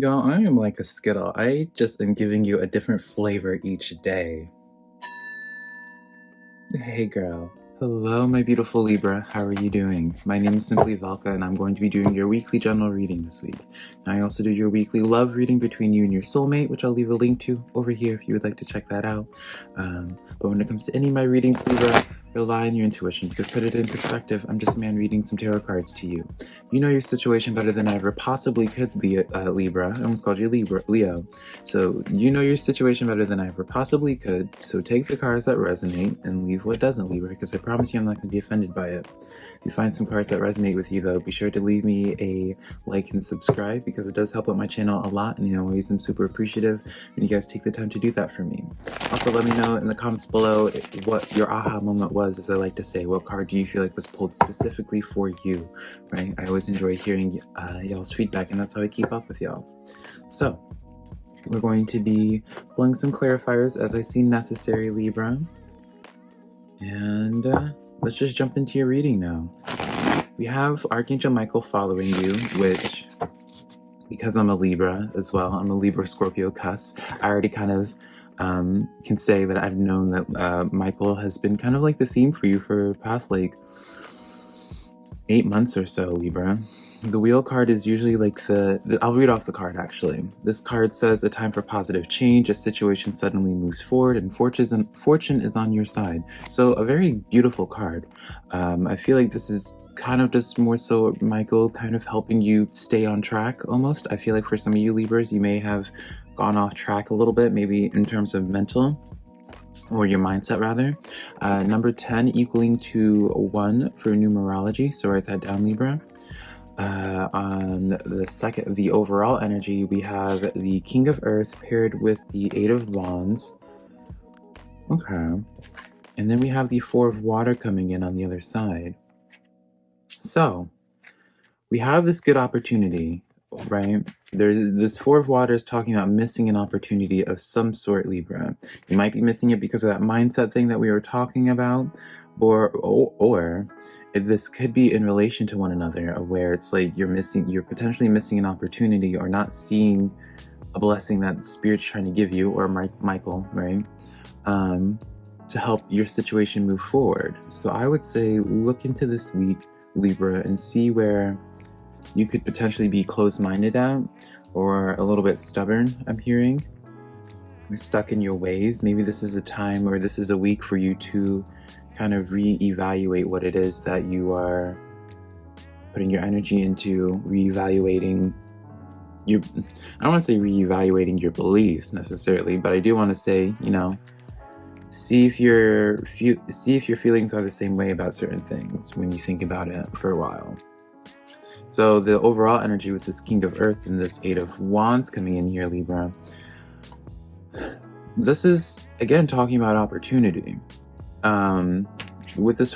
Y'all, I am like a Skittle. I just am giving you a different flavor each day. Hey girl. Hello, my beautiful Libra. How are you doing? My name is SimplyVelca, and I'm going to be doing your weekly general reading this week. And I also do your weekly love reading between you and your soulmate, which I'll leave a link to over here if you would like to check that out. But when it comes to any of my readings, Libra, rely on your intuition, because put it in perspective, I'm just a man reading some tarot cards to you. You know your situation better than I ever possibly could, Libra. I almost called you Leo. So you know your situation better than I ever possibly could. So take the cards that resonate and leave what doesn't, Libra, because I promise you I'm not going to be offended by it. If you find some cards that resonate with you, though, be sure to leave me a like and subscribe, because it does help out my channel a lot, and I always am super appreciative when you guys take the time to do that for me. Also, let me know in the comments below what your aha moment was, as I like to say. What card do you feel like was pulled specifically for you, right? I always enjoy hearing y'all's feedback, and that's how I keep up with y'all. So, we're going to be pulling some clarifiers as I see necessary, Libra. And let's just jump into your reading now. We have Archangel Michael following you, which, because I'm a Libra as well, I'm a Libra-Scorpio cusp, I already kind of can say that I've known that Michael has been kind of like the theme for you for past like 8 months or so, Libra. The wheel card is usually like I'll read off the card actually. This card says a time for positive change, a situation suddenly moves forward, and fortune is on your side. So a very beautiful card. I feel like this is kind of just more so Michael kind of helping you stay on track almost. I feel like for some of you Libras, you may have gone off track a little bit, maybe in terms of mental, or your mindset rather. Number 10 equaling to 1 for numerology, so write that down, Libra. On the overall energy, we have the King of Earth paired with the Eight of Wands. Okay. And then we have the Four of Water coming in on the other side. So, we have this good opportunity, right? This Four of Water is talking about missing an opportunity of some sort, Libra. You might be missing it because of that mindset thing that we were talking about, or this could be in relation to one another, where it's like you're potentially missing an opportunity or not seeing a blessing that Spirit's trying to give you, or Michael, right? To help your situation move forward. So I would say look into this week, Libra, and see where you could potentially be closed-minded at, or a little bit stubborn, I'm hearing. You're stuck in your ways. Maybe this is a time, or this is a week for you to kind of reevaluate what it is that you are putting your energy into, reevaluating your, I don't want to say reevaluating your beliefs necessarily, but I do want to say, you know, see if your feelings are the same way about certain things when you think about it for a while. So the overall energy with this King of Earth and this Eight of Wands coming in here, Libra, this is again talking about opportunity. With this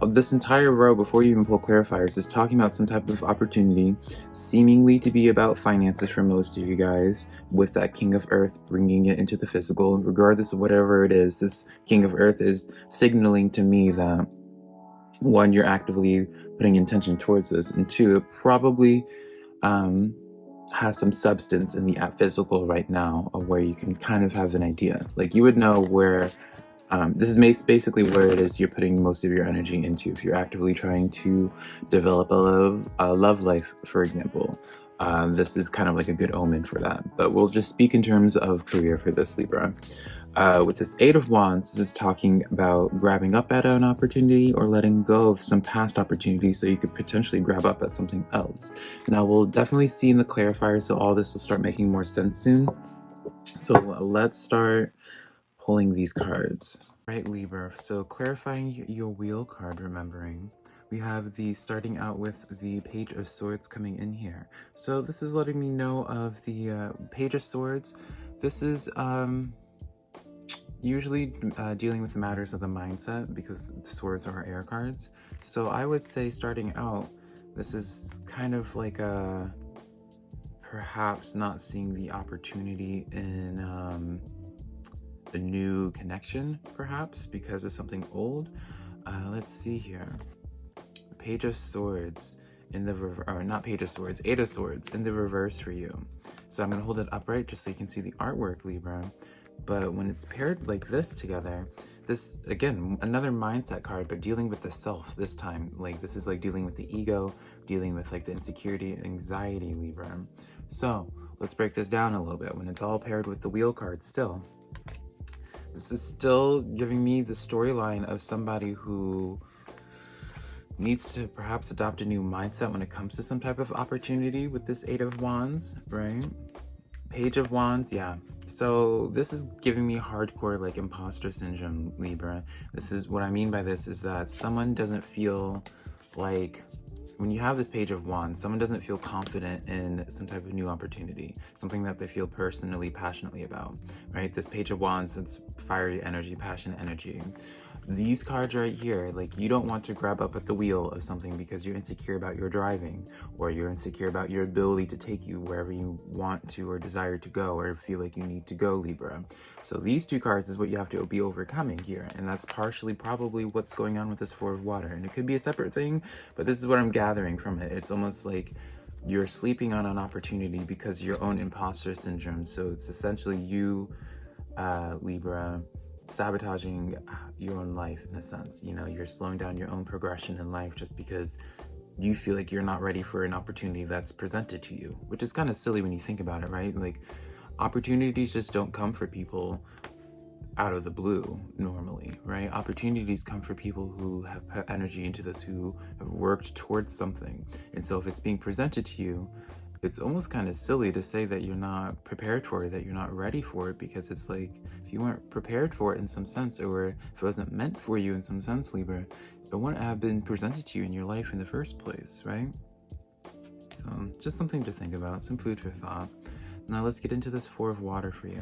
this entire row, before you even pull clarifiers, is talking about some type of opportunity, seemingly to be about finances for most of you guys, with that King of Earth bringing it into the physical. Regardless of whatever it is, this King of Earth is signaling to me that, one, you're actively putting intention towards this, and two, it probably has some substance in the physical right now, of where you can kind of have an idea. Like you would know where this is basically where it is you're putting most of your energy into if you're actively trying to develop a love life, for example. This is kind of like a good omen for that. But we'll just speak in terms of career for this, Libra. With this Eight of Wands, this is talking about grabbing up at an opportunity or letting go of some past opportunities so you could potentially grab up at something else. Now, we'll definitely see in the clarifier, so all this will start making more sense soon. So let's start pulling these cards. Right, Libra, so clarifying your wheel card, remembering, we have starting out with the Page of Swords coming in here. So this is letting me know of the Page of Swords. This is usually dealing with the matters of the mindset, because swords are air cards. So I would say starting out, this is kind of like a perhaps not seeing the opportunity in a new connection, perhaps because of something old. Let's see here. Page of Swords in the or not Page of Swords, Eight of Swords in the reverse for you. So I'm going to hold it upright just so you can see the artwork, Libra. But when it's paired like this together, this, again, another mindset card, but dealing with the self this time. Like, this is like dealing with the ego, dealing with like the insecurity and anxiety, Libra. So let's break this down a little bit. When it's all paired with the wheel card still, this is still giving me the storyline of somebody who needs to perhaps adopt a new mindset when it comes to some type of opportunity with this Eight of Wands, right? Page of Wands, yeah. So this is giving me hardcore like imposter syndrome, Libra. This is what I mean by this is that someone doesn't feel like, when you have this Page of Wands, someone doesn't feel confident in some type of new opportunity, something that they feel personally, passionately about, right? This Page of Wands, it's fiery energy, passion energy. These cards right here, like, you don't want to grab up at the wheel of something because you're insecure about your driving, or you're insecure about your ability to take you wherever you want to or desire to go or feel like you need to go, Libra. So these two cards is what you have to be overcoming here, and that's partially probably what's going on with this Four of Water. And it could be a separate thing, but this is what I'm gathering from it. It's almost like you're sleeping on an opportunity because of your own imposter syndrome. So it's essentially you, Libra, sabotaging your own life in a sense. You know, you're slowing down your own progression in life just because you feel like you're not ready for an opportunity that's presented to you, which is kind of silly when you think about it, right? Like, opportunities just don't come for people out of the blue normally, right? Opportunities come for people who have put energy into this, who have worked towards something. And so if it's being presented to you, it's almost kind of silly to say that you're not prepared for it, that you're not ready for it, because it's like, if you weren't prepared for it in some sense, or if it wasn't meant for you in some sense, Libra, it wouldn't have been presented to you in your life in the first place, right? So just something to think about, some food for thought. Now let's get into this Four of Water for you.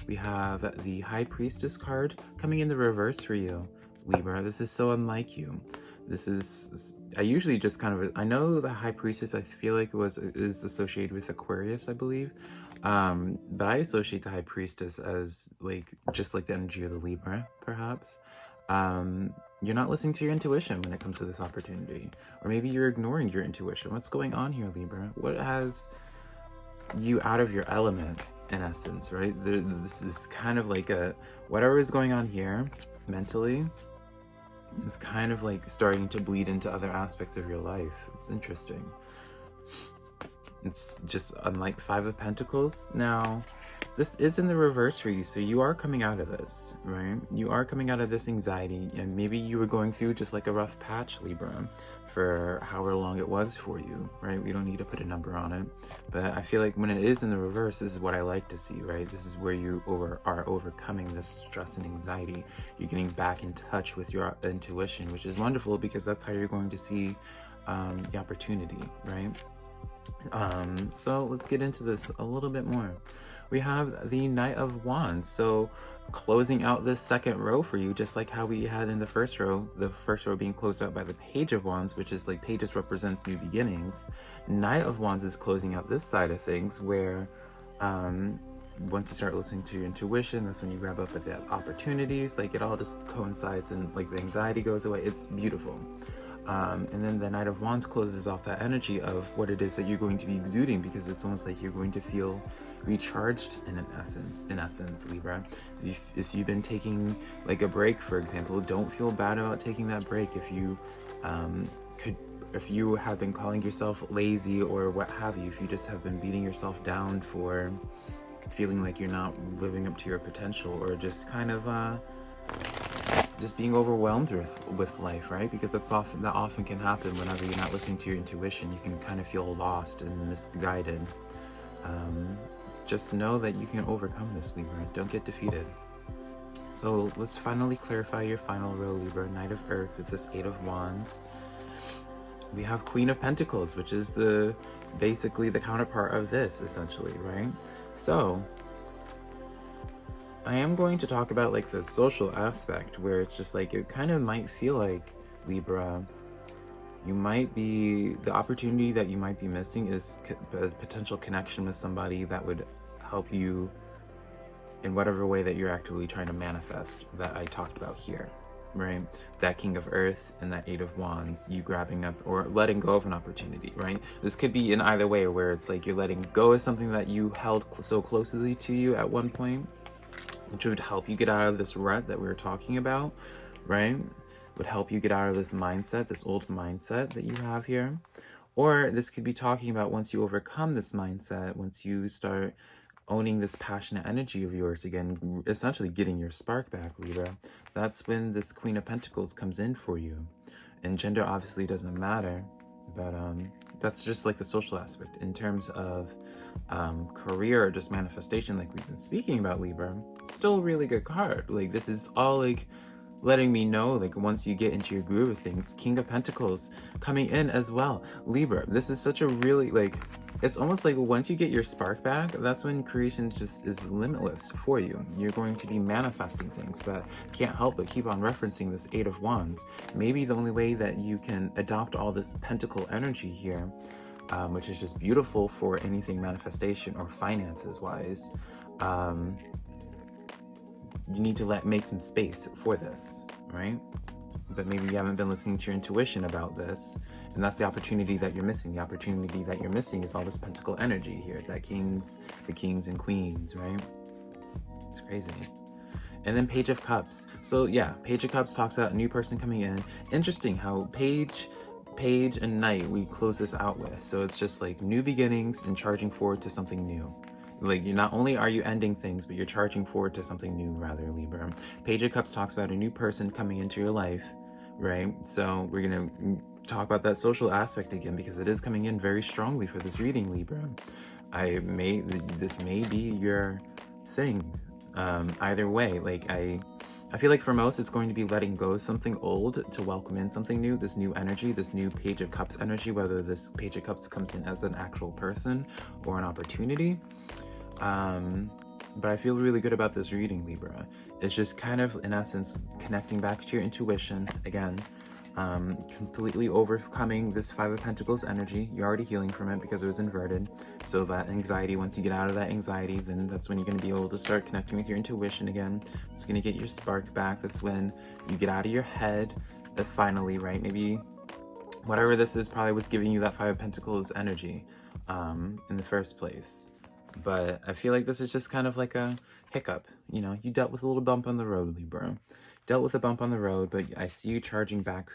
We have the High Priestess card coming in the reverse for you, Libra. This is so unlike you. This is, I usually just kind of, I know the High Priestess, I feel like is associated with Aquarius, I believe. But I associate the High Priestess as like, just like the energy of the Libra, perhaps. You're not listening to your intuition when it comes to this opportunity. Or maybe you're ignoring your intuition. What's going on here, Libra? What has you out of your element, in essence, right? This is kind of like whatever is going on here mentally, it's kind of like starting to bleed into other aspects of your life. It's interesting. It's just unlike Five of Pentacles. Now, this is in the reverse for you, so you are coming out of this, right? You are coming out of this anxiety, and maybe you were going through just like a rough patch, Libra, for however long it was for you, right? We don't need to put a number on it, but I feel like when it is in the reverse, this is what I like to see, right? This is where you are overcoming this stress and anxiety. You're getting back in touch with your intuition, which is wonderful because that's how you're going to see the opportunity, right? So let's get into this a little bit more. We have the Knight of Wands. So closing out this second row for you, just like how we had in the first row being closed out by the Page of Wands, which is like pages represents new beginnings. Knight of Wands is closing out this side of things, where once you start listening to your intuition, that's when you grab up at the opportunities. Like, it all just coincides, and like the anxiety goes away. It's beautiful. And then the Knight of Wands closes off that energy of what it is that you're going to be exuding, because it's almost like you're going to feel recharged in essence, Libra. If you've been taking like a break, for example, don't feel bad about taking that break. If you if you have been calling yourself lazy or what have you, if you just have been beating yourself down for feeling like you're not living up to your potential, or just kind of just being overwhelmed with life, right? Because that often can happen whenever you're not listening to your intuition. You can kind of feel lost and misguided. Just know that you can overcome this, Libra. Don't get defeated. So let's finally clarify your final row, Libra. Knight of Earth with this Eight of Wands. We have Queen of Pentacles, which is basically the counterpart of this, essentially, right? So I am going to talk about like the social aspect, where it's just like, it kind of might feel like, Libra, the opportunity that you might be missing is a potential connection with somebody that would help you in whatever way that you're actively trying to manifest that I talked about here. right? That King of Earth and that Eight of Wands, you grabbing up or letting go of an opportunity, right? This could be in either way, where it's like you're letting go of something that you held so closely to you at one point, which would help you get out of this rut that we were talking about, right? Would help you get out of this mindset, this old mindset that you have here. Or this could be talking about once you overcome this mindset, once you start owning this passionate energy of yours again, essentially getting your spark back, Libra, that's when this Queen of Pentacles comes in for you. And gender obviously doesn't matter, but that's just like the social aspect. In terms of career or just manifestation, like we've been speaking about, Libra, still a really good card. Like, this is all like letting me know, like, once you get into your groove of things, King of Pentacles coming in as well. Libra, this is such a really, like, it's almost like once you get your spark back, that's when creation just is limitless for you. You're going to be manifesting things, but can't help but keep on referencing this Eight of Wands. Maybe the only way that you can adopt all this pentacle energy here, which is just beautiful for anything manifestation or finances wise, you need to make some space for this, right? But maybe you haven't been listening to your intuition about this, and that's the opportunity that you're missing. The opportunity that you're missing is all this pentacle energy here, the kings and queens, right? It's crazy. And then Page of Cups. So yeah, Page of Cups talks about a new person coming in. Interesting how Page and Knight we close this out with. So it's just like new beginnings and charging forward to something new. Like, you not only are you ending things, but you're charging forward to something new, rather, Libra. Page of Cups talks about a new person coming into your life, right? So we're gonna talk about that social aspect again, because it is coming in very strongly for this reading, Libra. This may be your thing. Either way, like, I feel like for most, it's going to be letting go of something old to welcome in something new, this new energy, this new Page of Cups energy, whether this Page of Cups comes in as an actual person or an opportunity. But I feel really good about this reading, Libra. It's just kind of, in essence, connecting back to your intuition again, completely overcoming this Five of Pentacles energy. You're already healing from it because it was inverted. So that anxiety, once you get out of that anxiety, then that's when you're going to be able to start connecting with your intuition again. It's going to get your spark back. That's when you get out of your head, finally, right? Maybe whatever this is probably was giving you that Five of Pentacles energy in the first place. But I feel like this is just kind of like a hiccup. You know, you dealt with a little bump on the road, Libra. Dealt with a bump on the road, but I see you charging back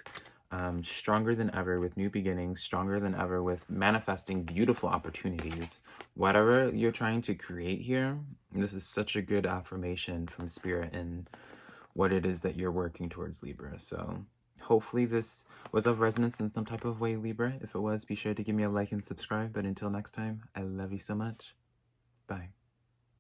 stronger than ever with new beginnings, stronger than ever with manifesting beautiful opportunities. Whatever you're trying to create here, this is such a good affirmation from Spirit and what it is that you're working towards, Libra. So hopefully this was of resonance in some type of way, Libra. If it was, be sure to give me a like and subscribe. But until next time, I love you so much. Bye.